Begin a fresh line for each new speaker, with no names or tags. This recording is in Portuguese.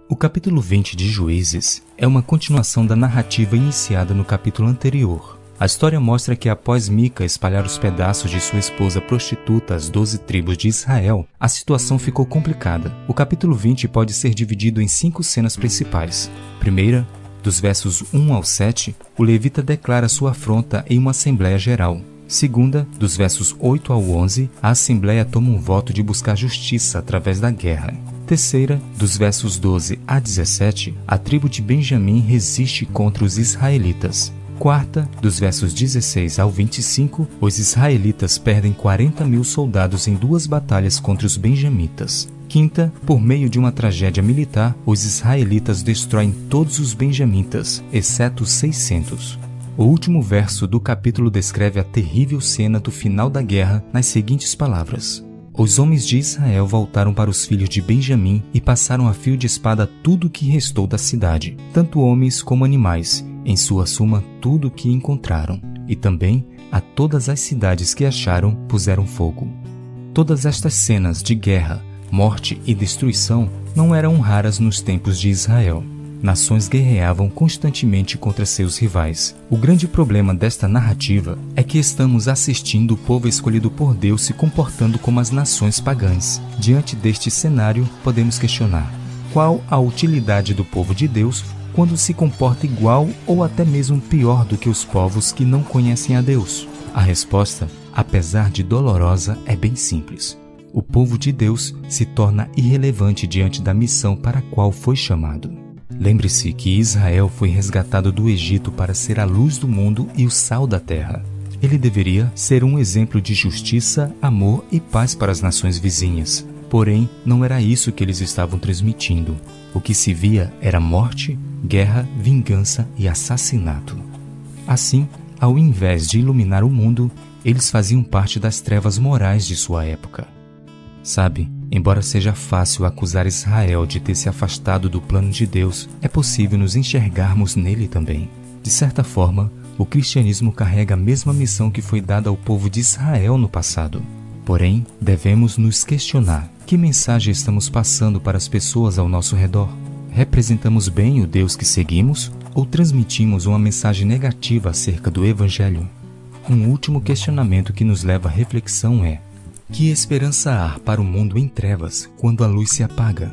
O capítulo 20 de Juízes é uma continuação da narrativa iniciada no capítulo anterior. A história mostra que após Mica espalhar os pedaços de sua esposa prostituta às 12 tribos de Israel, a situação ficou complicada. O capítulo 20 pode ser dividido em 5 cenas principais. Primeira, dos versos 1 ao 7, o levita declara sua afronta em uma assembleia geral. Segunda, dos versos 8 ao 11, a assembleia toma um voto de buscar justiça através da guerra. Terceira, dos versos 12 a 17, a tribo de Benjamim resiste contra os israelitas. Quarta, dos versos 16 ao 25, os israelitas perdem 40.000 soldados em 2 batalhas contra os benjamitas. Quinta, por meio de uma tragédia militar, os israelitas destroem todos os benjamitas, exceto 600. O último verso do capítulo descreve a terrível cena do final da guerra nas seguintes palavras: os homens de Israel voltaram para os filhos de Benjamim e passaram a fio de espada tudo o que restou da cidade, tanto homens como animais, em sua suma tudo o que encontraram, e também a todas as cidades que acharam puseram fogo. Todas estas cenas de guerra, morte e destruição não eram raras nos tempos de Israel. Nações guerreavam constantemente contra seus rivais. O grande problema desta narrativa é que estamos assistindo o povo escolhido por Deus se comportando como as nações pagãs. Diante deste cenário, podemos questionar: qual a utilidade do povo de Deus quando se comporta igual ou até mesmo pior do que os povos que não conhecem a Deus? A resposta, apesar de dolorosa, é bem simples. O povo de Deus se torna irrelevante diante da missão para a qual foi chamado. Lembre-se que Israel foi resgatado do Egito para ser a luz do mundo e o sal da terra. Ele deveria ser um exemplo de justiça, amor e paz para as nações vizinhas. Porém, não era isso que eles estavam transmitindo. O que se via era morte, guerra, vingança e assassinato. Assim, ao invés de iluminar o mundo, eles faziam parte das trevas morais de sua época. Sabe, embora seja fácil acusar Israel de ter se afastado do plano de Deus, é possível nos enxergarmos nele também. De certa forma, o cristianismo carrega a mesma missão que foi dada ao povo de Israel no passado. Porém, devemos nos questionar: que mensagem estamos passando para as pessoas ao nosso redor? Representamos bem o Deus que seguimos ou transmitimos uma mensagem negativa acerca do Evangelho? Um último questionamento que nos leva à reflexão é: que esperança há para o mundo em trevas quando a luz se apaga?